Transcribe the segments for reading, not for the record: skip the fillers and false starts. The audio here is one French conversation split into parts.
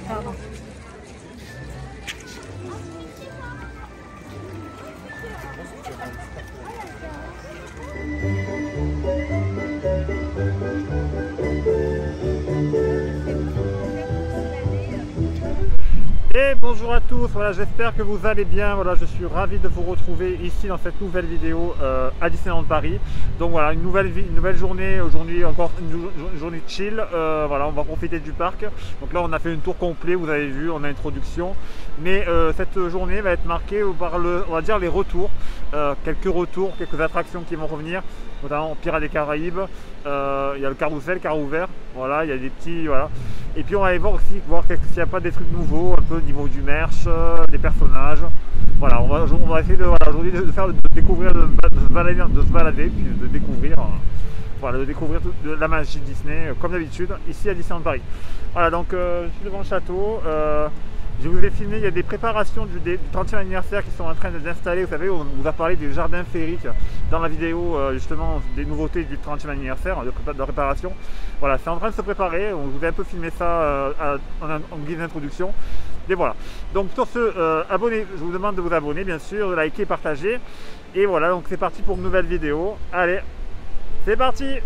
Pardon. Et bonjour à tous, voilà, j'espère que vous allez bien. Voilà, je suis ravi de vous retrouver ici dans cette nouvelle vidéo à Disneyland Paris. Donc voilà, une nouvelle journée, aujourd'hui encore une journée chill. Voilà, on va profiter du parc. Donc là on a fait une tour complet, vous avez vu, on a introduction. Mais cette journée va être marquée par on va dire les retours. Quelques retours, quelques attractions qui vont revenir, notamment Pirates des Caraïbes. Il y a le carrousel qui a ouvert, voilà, il y a des petits, voilà. Et puis on va aller voir aussi, s'il n'y a pas des trucs nouveaux, un peu au niveau du merch, des personnages. Voilà, on va essayer de, voilà, aujourd'hui de découvrir, de se balader, puis de découvrir, voilà, de découvrir toute la magie de Disney, comme d'habitude, ici à Disneyland Paris. Voilà, donc je suis devant le château. Je vous ai filmé, il y a des préparations du 30e anniversaire qui sont en train d'installer. Vous savez, on vous a parlé des jardins féeriques dans la vidéo justement des nouveautés du 30e anniversaire, de préparation. Voilà, c'est en train de se préparer. On vous a un peu filmé ça en guise d'introduction. Et voilà. Donc sur ce, abonnez, je vous demande de vous abonner bien sûr, de liker, partager. Et voilà, donc c'est parti pour une nouvelle vidéo. Allez, c'est parti!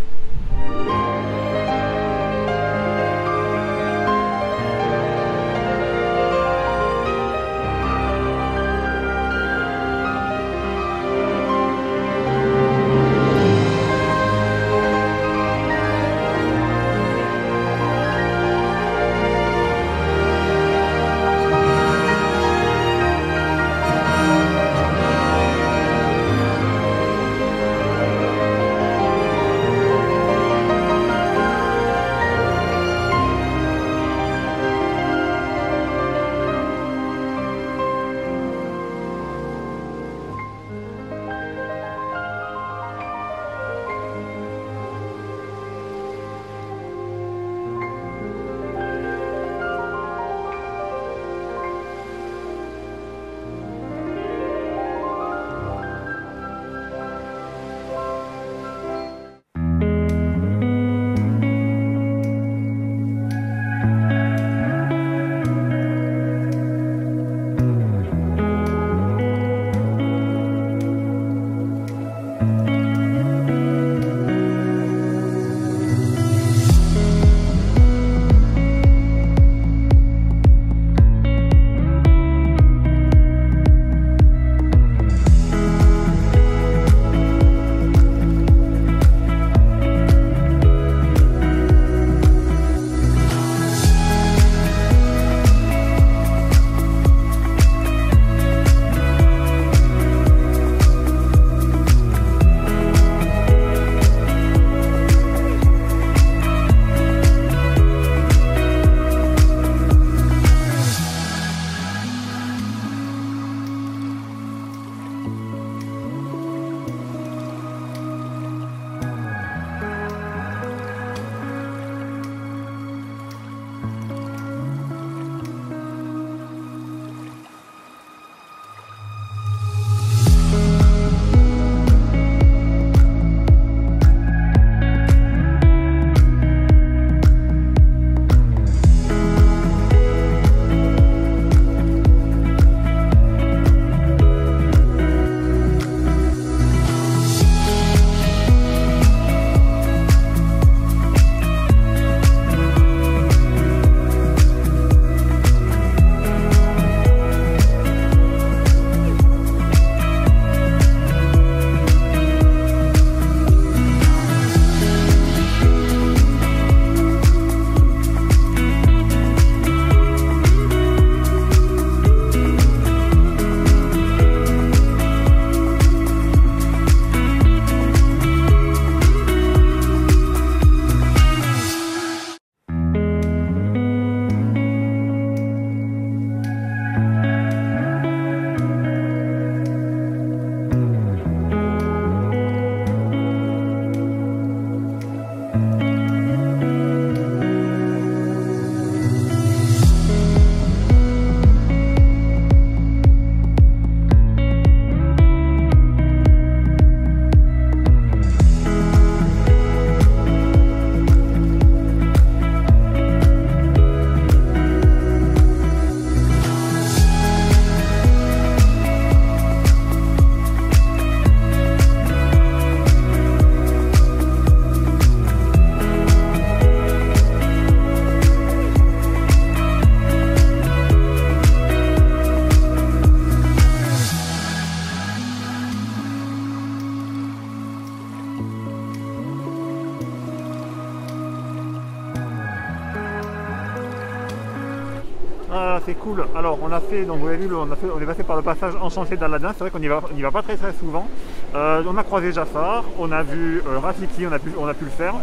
Ah, c'est cool. Alors, on a fait, donc vous avez vu, on est passé par le passage enchanté d'Aladin. C'est vrai qu'on y va pas très très souvent. On a croisé Jafar, on a vu Rafiki, on a pu le faire.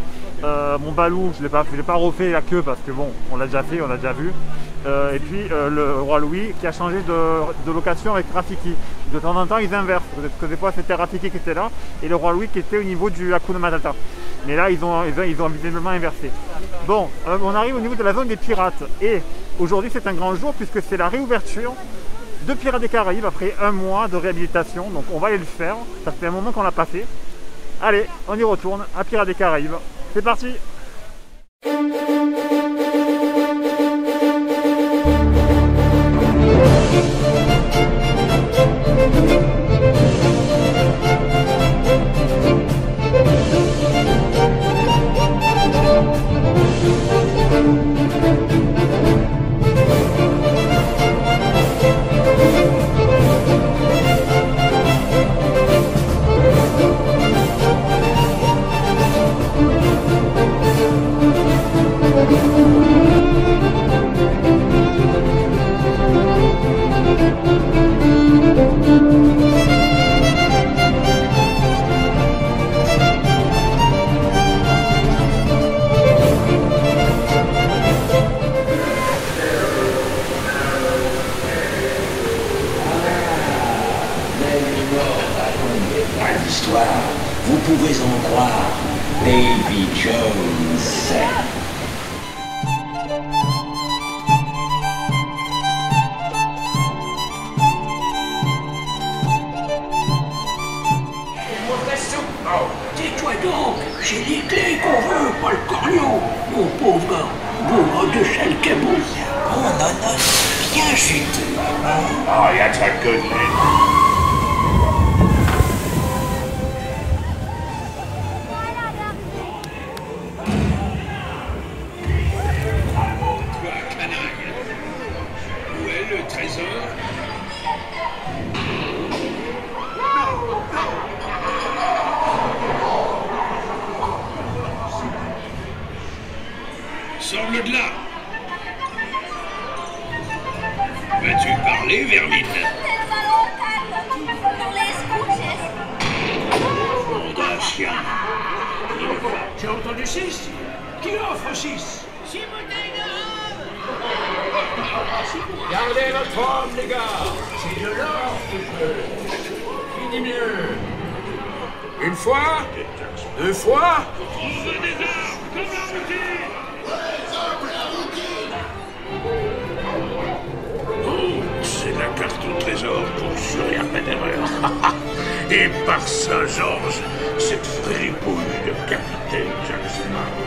Mon Balou, je l'ai pas refait la queue parce que bon, on l'a déjà fait, on l'a déjà vu. Et puis le roi Louis qui a changé de location avec Rafiki. De temps en temps, ils inversent. Parce que des fois, c'était Rafiki qui était là et le roi Louis qui était au niveau du Hakuna Matata. Mais là, ils ont visiblement inversé. Bon, on arrive au niveau de la zone des pirates. Et aujourd'hui, c'est un grand jour puisque c'est la réouverture de Pirates des Caraïbes après un mois de réhabilitation. Donc, on va aller le faire. Ça fait un moment qu'on l'a pas fait. Allez, on y retourne à Pirates des Caraïbes. C'est parti! Vous pouvez en croire, Davy Jones. Oh, tais-toi donc, j'ai les clés qu'on veut, pas le corneau, mon pauvre bourre de chalcabouille. Oh non, non, bien chuté. Oh, y a très que de l'aide. Sors-le de là! Vas-tu parler, vermine? Nom d'un chien. J'ai entendu 6. Qui offre 6? 6 bouteilles de rhum! Gardez votre homme, les gars. C'est de l'or que je veux. Qui dit mieux? Une fois? 2 fois? On veut des armes, comme la routine! Oh, c'est la carte au trésor pour jurer à pas d'erreur. Et par Saint-Georges, cette fripouille de capitaine Jack Sparrow.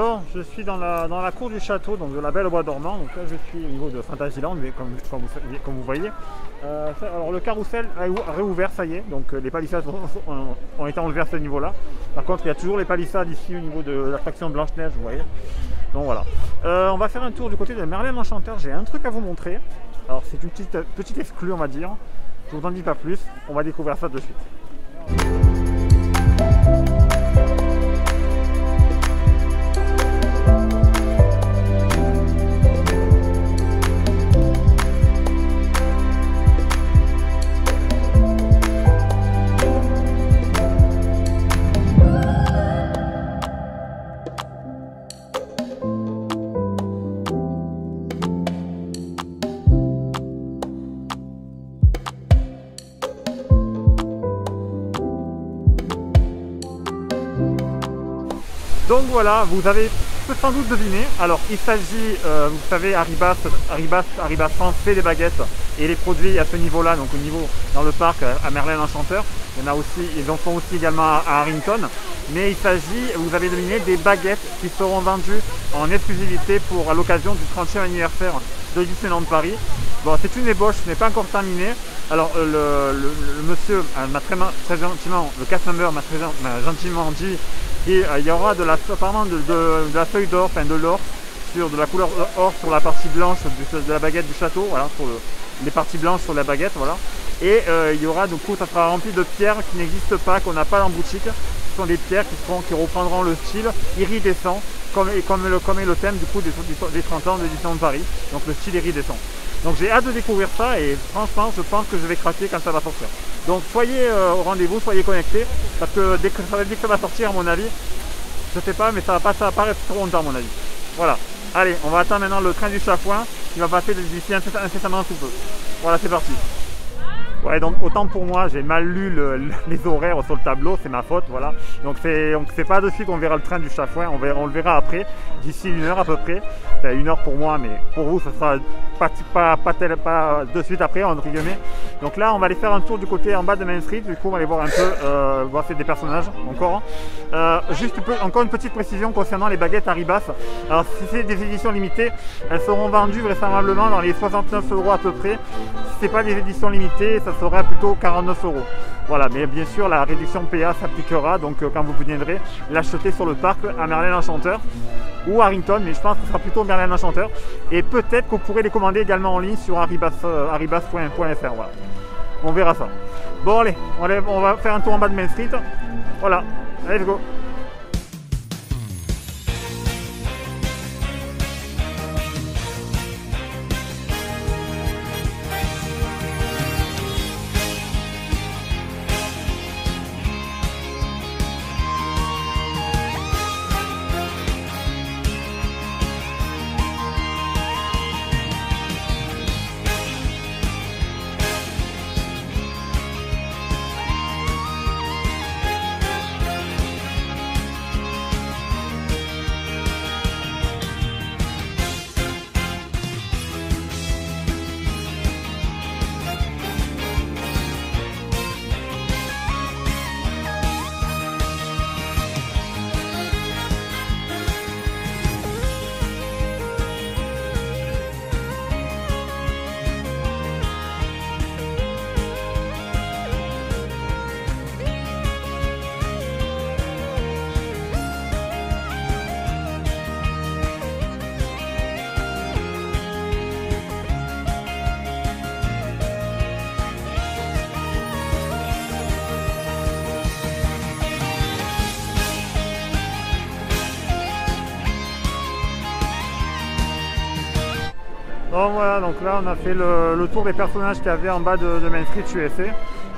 Bon, je suis dans la cour du château, donc de la Belle au Bois dormant. Donc là, je suis au niveau de Fantasyland, mais comme vous voyez. Alors le carrousel a réouvert, ça y est. Donc les palissades ont été enlevées à ce niveau-là. Par contre, il y a toujours les palissades ici au niveau de l'attraction Blanche-Neige, vous voyez. Donc voilà. On va faire un tour du côté de Merlin l'Enchanteur. J'ai un truc à vous montrer. Alors c'est une petite exclue, on va dire. Je vous en dis pas plus. On va découvrir ça de suite. Donc voilà, vous avez sans doute deviné. Alors il s'agit, vous savez, Arribas France fait des baguettes et les produits à ce niveau-là, donc au niveau dans le parc à Merlin l'Enchanteur. Il y en a aussi, ils en font aussi également à Harrington. Mais il s'agit, vous avez deviné, des baguettes qui seront vendues en exclusivité pour à l'occasion du 30e anniversaire de Disneyland Paris. Bon, c'est une ébauche, ce n'est pas encore terminé. Alors le monsieur m'a très gentiment, le cast member m'a gentiment dit qu'il y aura apparemment de la feuille d'or, enfin de l'or, de la couleur or sur la partie blanche de la baguette du château, voilà, sur les parties blanches sur la baguette, voilà. Et il y aura, du coup, ça sera rempli de pierres qui n'existent pas, qu'on n'a pas en boutique. Ce sont des pierres qui reprendront le style iridescent, comme est le thème du coup des 30 ans de Disneyland Paris, donc le style iridescent. Donc j'ai hâte de découvrir ça et franchement je pense que je vais craquer quand ça va sortir. Donc soyez au rendez-vous, soyez connectés, parce que dès que ça va sortir à mon avis, je sais pas, mais ça va pas rester trop longtemps à mon avis. Voilà, allez, on va attendre maintenant le train du Chafouin qui va passer d'ici incessamment sous peu. Voilà, c'est parti. Ouais, donc autant pour moi, j'ai mal lu les horaires sur le tableau, c'est ma faute, voilà. Donc c'est pas de suite qu'on verra le train du Chafouin, on le verra après, d'ici 1 heure à peu près. C'est 1 heure pour moi, mais pour vous, ça sera pas de suite après, entre guillemets. Donc là, on va aller faire un tour du côté en bas de Main Street, du coup on va aller voir un peu, voir des personnages encore. Juste encore une petite précision concernant les baguettes Arribas. Alors si c'est des éditions limitées, elles seront vendues vraisemblablement dans les 69 € à peu près. Si c'est pas des éditions limitées, ça sera plutôt 49 €. Voilà, mais bien sûr la réduction PA s'appliquera, donc quand vous viendrez l'acheter sur le parc à Merlin l'Enchanteur ou Harrington, mais je pense que ce sera plutôt Merlin l'Enchanteur. Et peut-être que vous pourrez les commander également en ligne sur arribas.fr. Voilà. On verra ça. Bon allez, on va faire un tour en bas de Main Street. Voilà, let's go. Bon voilà, donc là on a fait le tour des personnages qu'il y avait en bas de Main Street USA.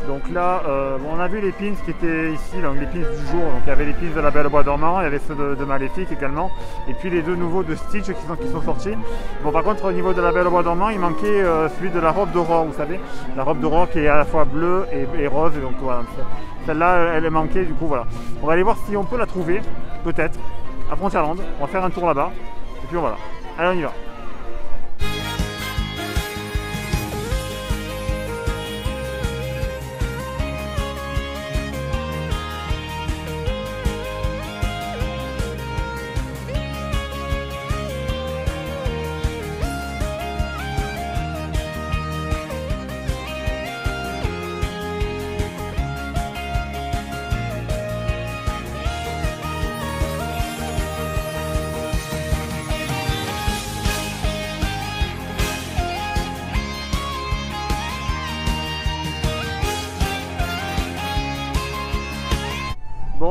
Donc là, on a vu les pins qui étaient ici, donc les pins du jour. Donc il y avait les pins de la Belle au Bois dormant, il y avait ceux de Maléfique également, et puis les deux nouveaux de Stitch qui sont sortis. Bon, par contre, au niveau de la Belle au Bois dormant, il manquait celui de la robe d'Aurore, vous savez, la robe d'Aurore qui est à la fois bleue et rose, et donc voilà, celle-là elle est manquée, du coup voilà. On va aller voir si on peut la trouver, peut-être, à Frontierland. On va faire un tour là-bas, et puis voilà. Allez, on y va.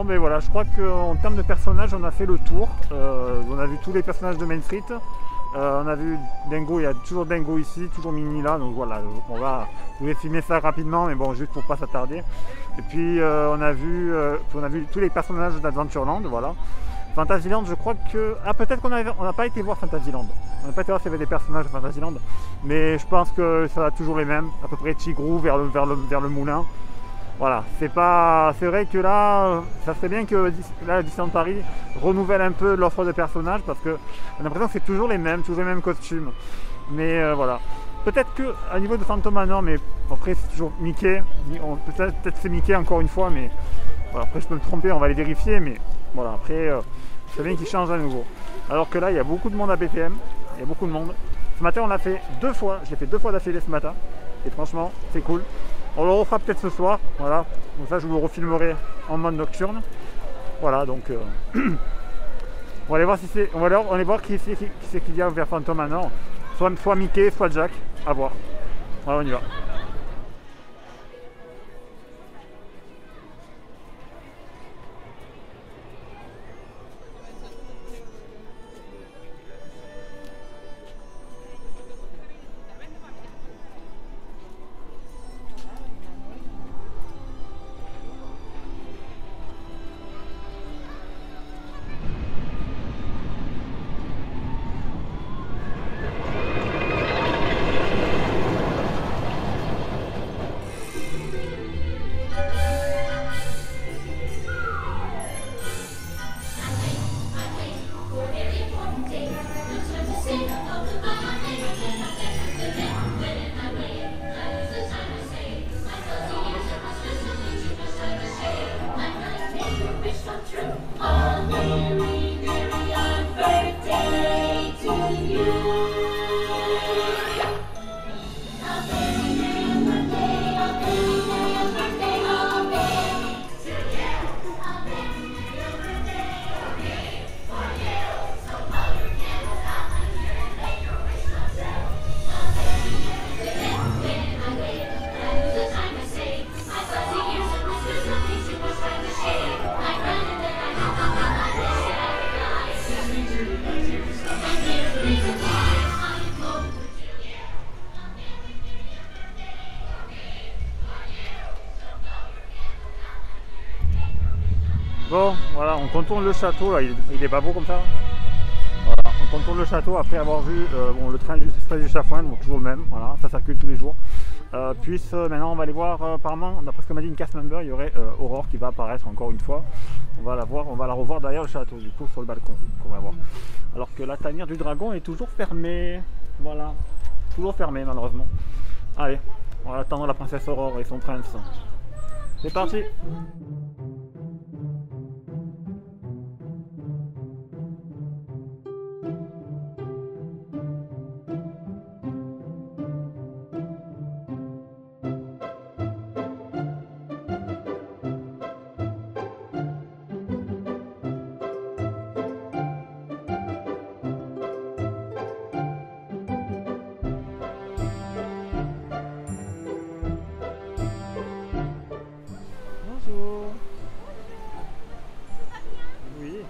Bon, mais voilà, je crois qu'en termes de personnages, on a fait le tour. On a vu tous les personnages de Main Street. On a vu Dingo, il y a toujours Dingo ici, toujours Mini là. Donc voilà, on va vous filmer ça rapidement, mais bon, juste pour pas s'attarder. Et puis on a vu tous les personnages d'Adventureland, voilà. Fantasyland, je crois que... Ah, peut-être qu'on n'a pas été voir Fantasyland. On n'a pas été voir s'il y avait des personnages de Fantasyland. Mais je pense que ça va toujours les mêmes. À peu près Tigrou vers le moulin. Voilà, c'est vrai que là, ça serait bien que là, Disneyland Paris renouvelle un peu l'offre de personnages parce que j'ai l'impression que c'est toujours les mêmes costumes. Mais voilà. Peut-être qu'à niveau de Phantom Manor, mais après c'est toujours Mickey. Peut-être c'est Mickey encore une fois, mais voilà, après je peux me tromper, on va les vérifier. Mais voilà, après c'est bien qu'ils changent à nouveau. Alors que là, il y a beaucoup de monde à BTM, il y a beaucoup de monde. Ce matin, on l'a fait 2 fois, je l'ai fait 2 fois d'affilée ce matin. Et franchement, c'est cool. On le refera peut-être ce soir, voilà. Comme ça, je vous le refilmerai en mode nocturne. Voilà, donc on va aller voir on va voir qui c'est qu'il y a vers Phantom Manor. Soit Mickey, soit Jack, à voir. Voilà, on y va. Bon, voilà, on contourne le château, là, il est pas beau comme ça. Voilà, on contourne le château après avoir vu bon, le train du Chafouin, donc toujours le même, voilà, ça circule tous les jours. Puis maintenant on va aller voir, apparemment, d'après ce que m'a dit une cast member, il y aurait Aurore qui va apparaître encore une fois. On va la voir, on va la revoir derrière le château, du coup sur le balcon, qu'on va voir. Alors que la tanière du dragon est toujours fermée, voilà, toujours fermée malheureusement. Allez, on va attendre la princesse Aurore et son prince. C'est parti! Oui.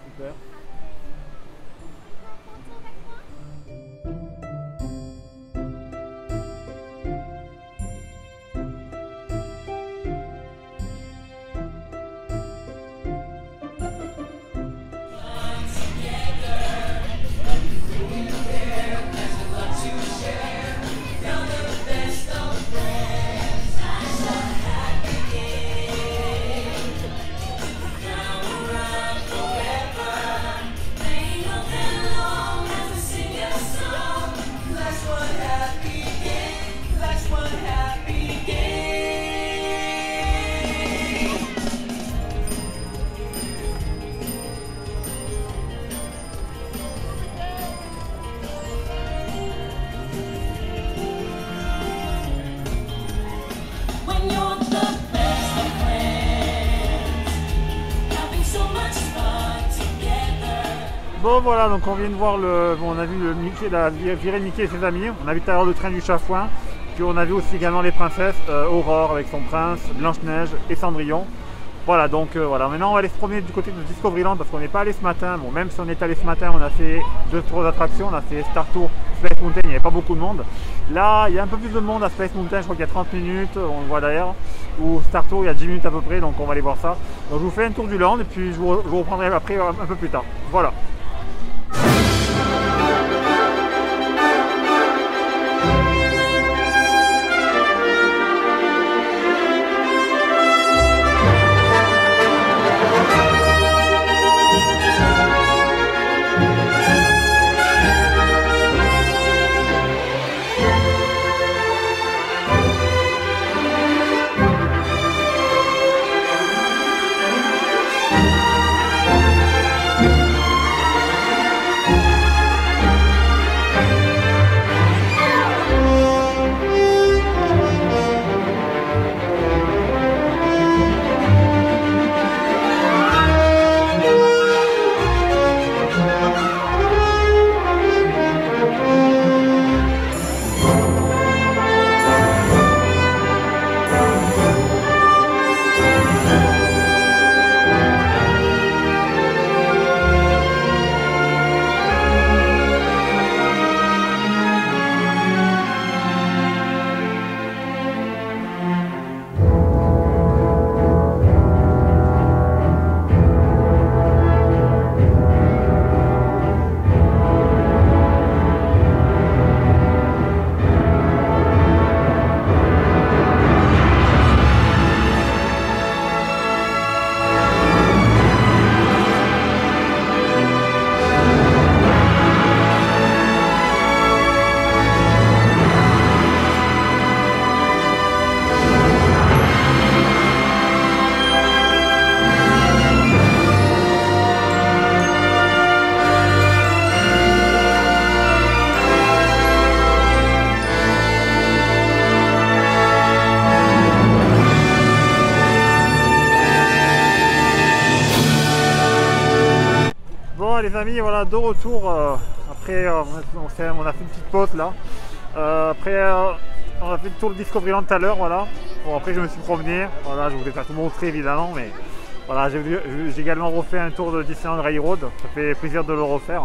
Super. Bon voilà, donc on vient de voir on a vu le Mickey, la virée de Mickey et ses amis. On a vu tout à l'heure le train du Chafouin. Puis on a vu aussi également les princesses, Aurore avec son prince, Blanche-Neige et Cendrillon. Voilà, donc voilà, maintenant on va aller se promener du côté de Discoveryland parce qu'on n'est pas allé ce matin. Bon, même si on est allé ce matin, on a fait 2-3 attractions, on a fait Star Tour, Space Mountain, il n'y avait pas beaucoup de monde. Là, il y a un peu plus de monde à Space Mountain, je crois qu'il y a 30 minutes, on le voit derrière. Ou Star Tour, il y a 10 minutes à peu près, donc on va aller voir ça. Donc je vous fais un tour du land et puis je vous reprendrai après un peu plus tard. Voilà. Les amis, voilà, de retour après on a fait une petite pause là, après on a fait le tour de Discoveryland tout à l'heure, voilà. Bon, après je me suis promené, voilà, je vous ai pas tout montré évidemment, mais voilà, j'ai également refait un tour de Disneyland Railroad, ça fait plaisir de le refaire.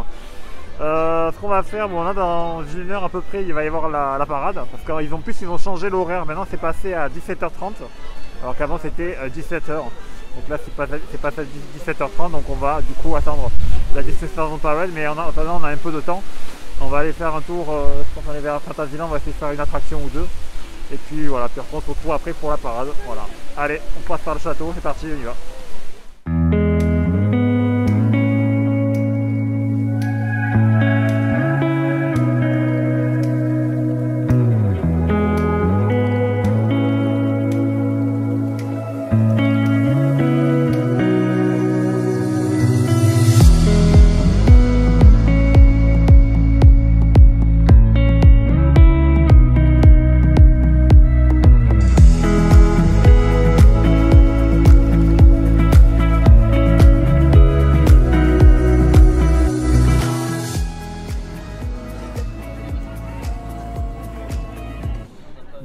Ce qu'on va faire, bon là dans une heure à peu près il va y avoir la parade, parce qu'ils ont changé l'horaire, maintenant c'est passé à 17h30, alors qu'avant c'était 17h. Donc là c'est passé à 17h30, donc on va du coup attendre la Disneyland Parade, mais en attendant on a un peu de temps. On va aller faire un tour, je pense qu'on est vers Fantasyland, on va essayer de faire une attraction ou deux. Et puis voilà, puis on se retrouve après pour la parade. Voilà. Allez, on passe par le château, c'est parti, on y va.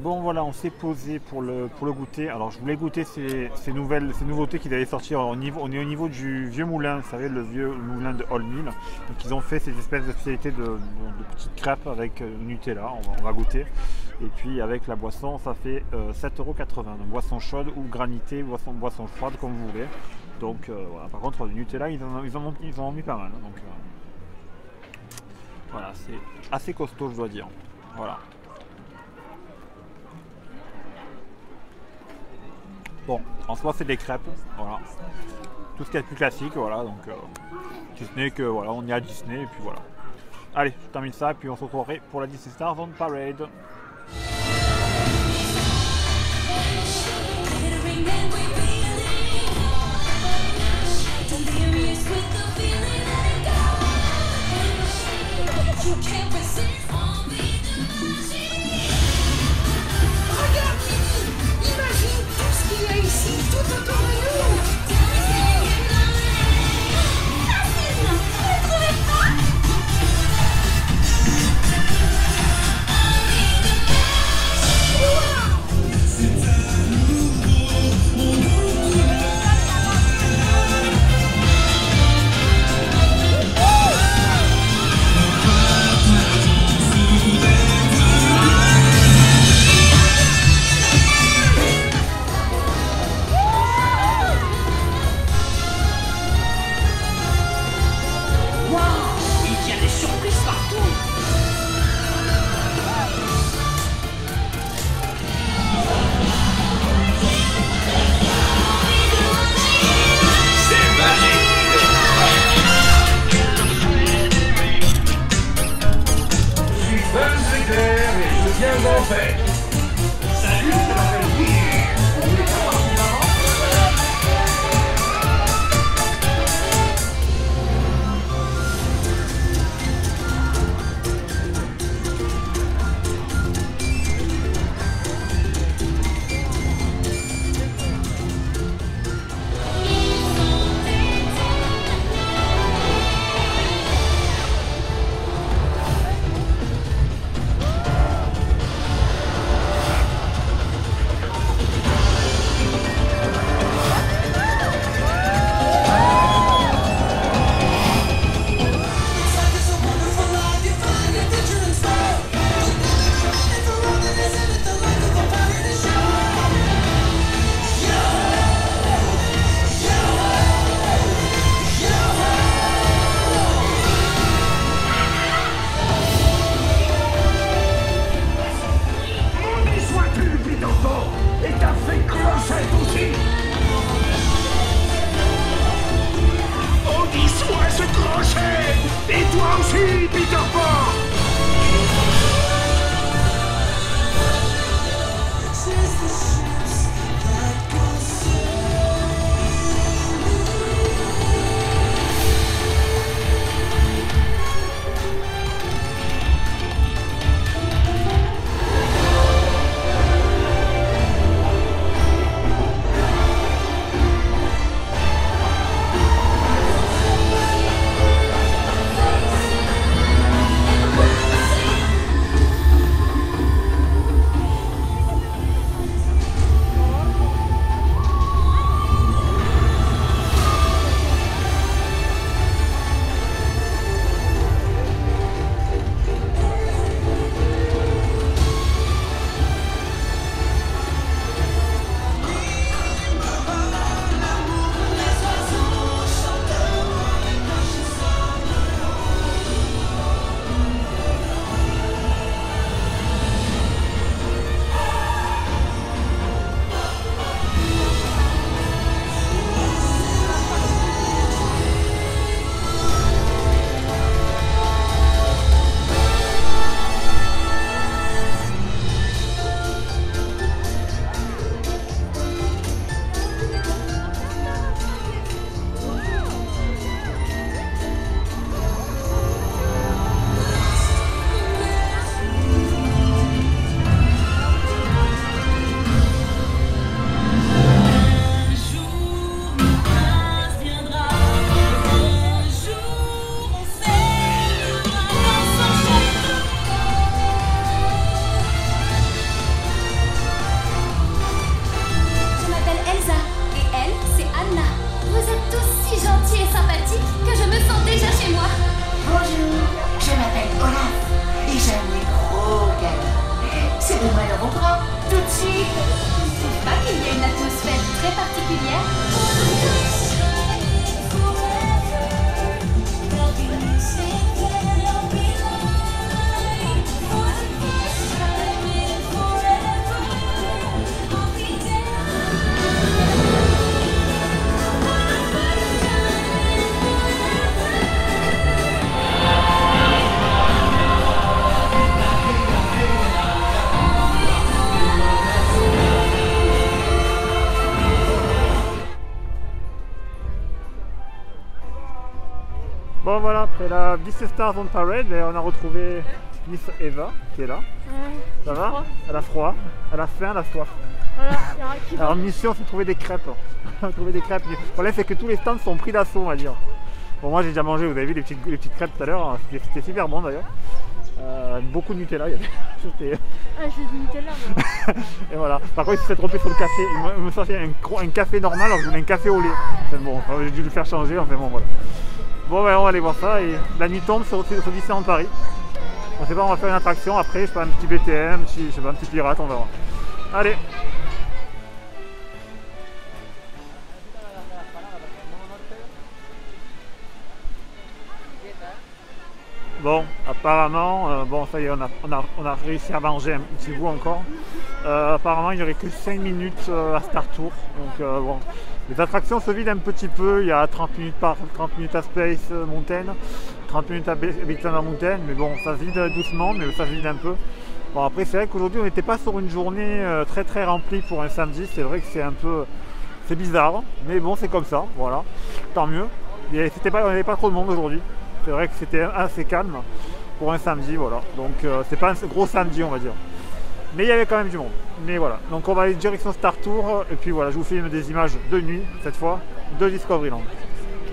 Bon voilà, on s'est posé pour le goûter. Alors je voulais goûter ces nouveautés qui allaient sortir. On est au niveau du vieux moulin, vous savez, le vieux moulin de Old Mill. Donc ils ont fait ces espèces de spécialités de petites crêpes avec Nutella, on va goûter. Et puis avec la boisson, ça fait 7,80 €. Donc boisson chaude ou granitée, boisson froide comme vous voulez. Donc voilà, par contre le Nutella, ils en ont mis pas mal. Donc voilà, c'est assez costaud je dois dire. Voilà. Bon, en soi c'est des crêpes, voilà. Tout ce qui est plus classique, voilà, donc si ce n'est que voilà, on est à Disney et puis voilà. Allez, je termine ça et puis on se retrouverait pour la Disneyland Parade. chez moi. Bonjour, je m'appelle Olaf et j'aime les gros câlins. C'est de moi le reprend tout de suite. Je ne trouve pas qu'il y ait une atmosphère très particulière. Bon voilà, après la Disney Stars on Parade, on a retrouvé Miss Eva qui est là. Ça va? Elle a froid, elle a faim, elle a soif. Voilà, il y aura qui Alors mission c'est de trouver des crêpes. On a trouvé des crêpes. Le problème c'est que tous les stands sont pris d'assaut on va dire. Bon moi j'ai déjà mangé, vous avez vu les petites crêpes tout à l'heure, c'était super bon d'ailleurs. Beaucoup de Nutella, il y avait. C'était... Ah, j'ai du Nutella, moi. Et voilà. Par contre il s'est trompé sur le café. Il me sortait un café normal alors que je voulais un café au lait. Enfin, bon, j'ai dû le faire changer, enfin bon voilà. Bon ben on va aller voir ça et la nuit tombe sur Disneyland Paris. On sait pas, on va faire une attraction après, je sais pas, un petit BTM, je sais pas, un petit pirate, on verra. Allez. Bon, apparemment, bon ça y est, on a réussi à manger un petit bout encore. Apparemment il n'y aurait que 5 minutes à Star Tour. Donc bon, les attractions se vident un petit peu, il y a 30 minutes à Space Mountain, 30 minutes à Big Thunder Mountain, mais bon ça se vide doucement, mais ça se vide un peu. Bon après c'est vrai qu'aujourd'hui on n'était pas sur une journée très remplie pour un samedi, c'est vrai que c'est un peu... c'est bizarre, mais bon c'est comme ça, voilà, tant mieux. On n'avait pas trop de monde aujourd'hui. C'est vrai que c'était assez calme pour un samedi, voilà. Donc c'est pas un gros samedi on va dire. Mais il y avait quand même du monde. Mais voilà. Donc on va aller direction Star Tour. Et puis voilà, je vous filme des images de nuit, cette fois, de Discoveryland.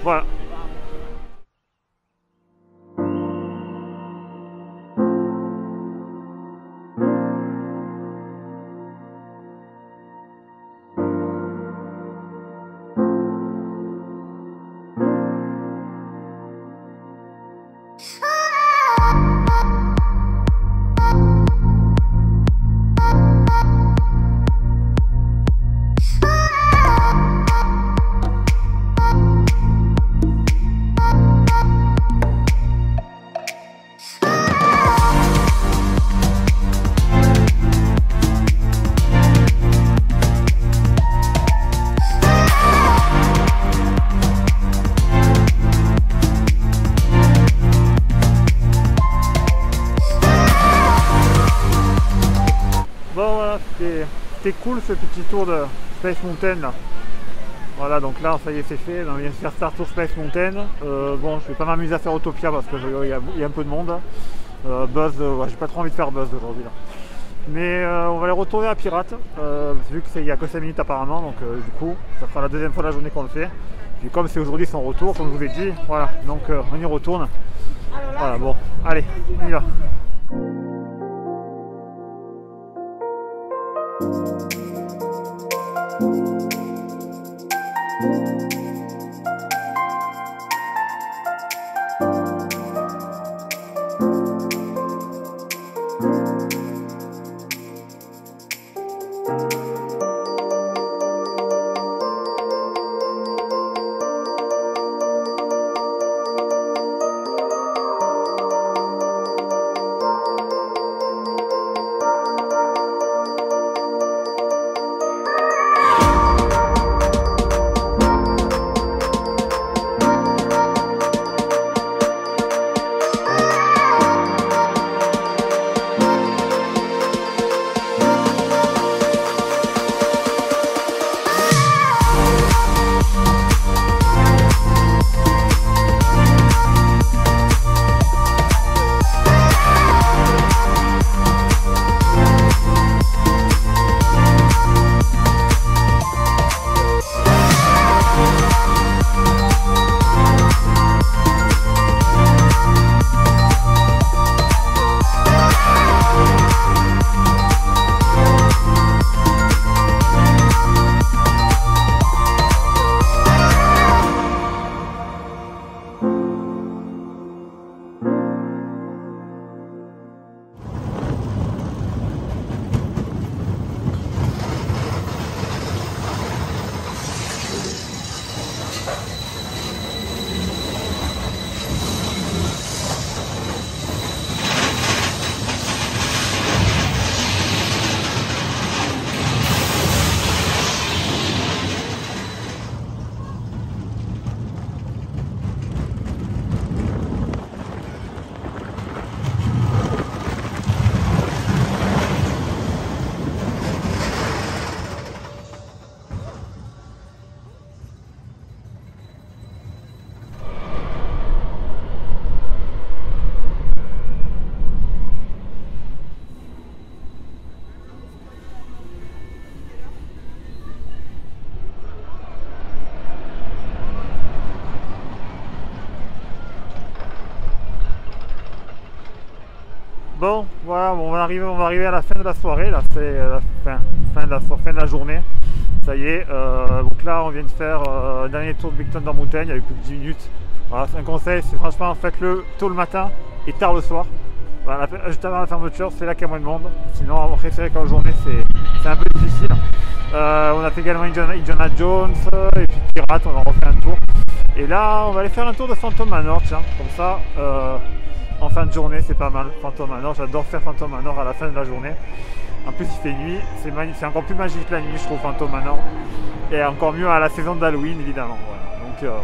Voilà. Bon voilà, c'était cool ce petit tour de Space Mountain là. Voilà, donc là ça y est c'est fait, on vient de faire Star Tour Space Mountain. Bon, je vais pas m'amuser à faire Autopia parce qu'il y a un peu de monde. Buzz, ouais, j'ai pas trop envie de faire Buzz aujourd'hui là. Mais on va aller retourner à Pirate, vu qu'il n'y a que 5 minutes apparemment, donc du coup ça sera la deuxième fois de la journée qu'on le fait. Et comme c'est aujourd'hui son retour, comme je vous ai dit, voilà, donc on y retourne. Voilà, bon, allez, on y va. Bon, voilà, on va arriver à la fin de la soirée, là, c'est la fin de la journée. Ça y est, donc là, on vient de faire un dernier tour de Big Thunder Mountain, il y avait plus que 10 minutes. Voilà, c'est un conseil, c'est franchement, faites-le tôt le matin et tard le soir. Voilà, juste avant la fermeture, c'est là qu'il y a moins de monde. Sinon, après, c'est vrai qu'en journée, c'est un peu difficile. On a fait également Indiana Jones et puis Pirates, on en refait un tour. Et là, on va aller faire un tour de Phantom Manor, tiens, comme ça, en fin de journée, c'est pas mal. Phantom Manor, j'adore faire Phantom Manor à la fin de la journée. En plus, il fait nuit, c'est encore plus magique la nuit, je trouve, Phantom Manor. Et encore mieux à la saison d'Halloween, évidemment. Voilà. Donc,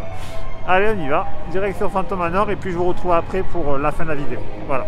allez, on y va. Direction Phantom Manor, et puis je vous retrouve après pour la fin de la vidéo. Voilà.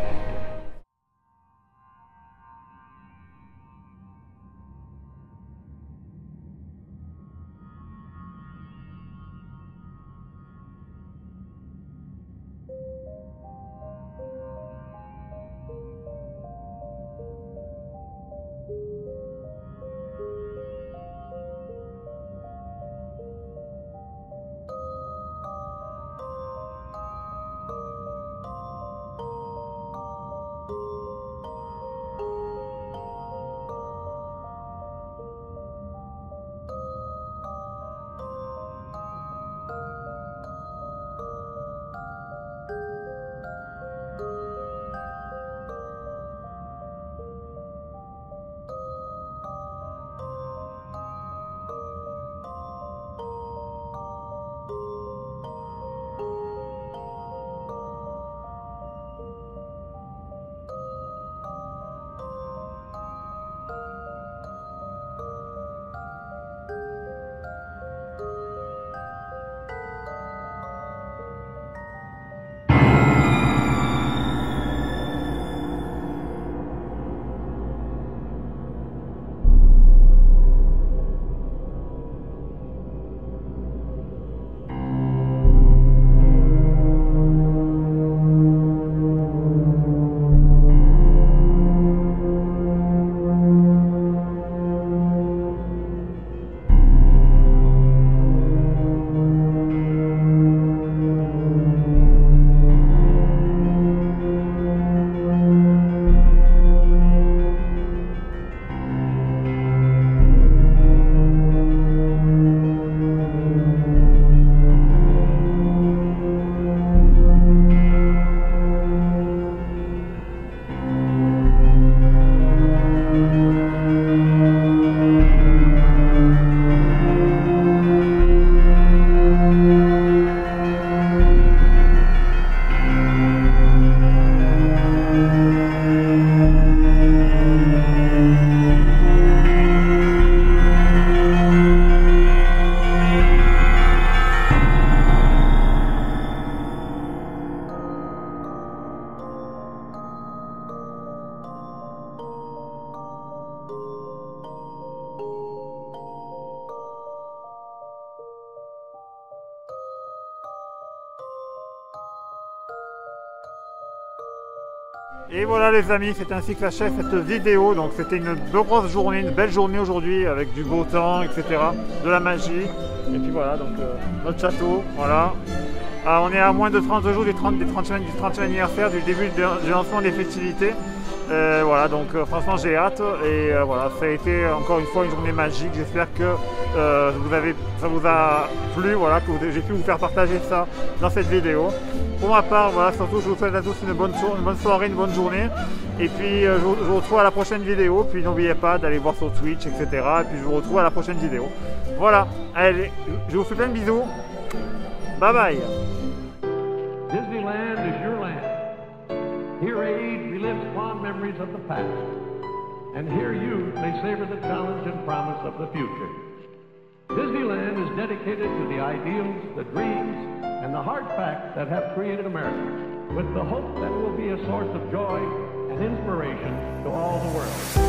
Et voilà les amis, c'est ainsi que s'achève cette vidéo. Donc c'était une grosse journée, une belle journée aujourd'hui avec du beau temps, etc. De la magie. Et puis voilà, donc notre château, voilà. Ah, on est à moins de 30 jours du 30e anniversaire, du début du lancement des festivités. Voilà, donc franchement j'ai hâte et voilà, ça a été encore une fois une journée magique. J'espère que ça vous a plu, voilà, que j'ai pu vous faire partager ça dans cette vidéo. Pour ma part, voilà, surtout je vous souhaite à tous une bonne soirée, une bonne journée. Et puis je vous retrouve à la prochaine vidéo. Puis n'oubliez pas d'aller voir sur Twitch, etc. Et puis je vous retrouve à la prochaine vidéo. Voilà, allez, je vous fais plein de bisous. Bye bye. Disneyland is your land. Here age relives fond memories of the past. And here youth may savor the challenge and promise of the future. Disneyland is dedicated to the ideals, the dreams, and the hard facts that have created America, with the hope that it will be a source of joy and inspiration to all the world.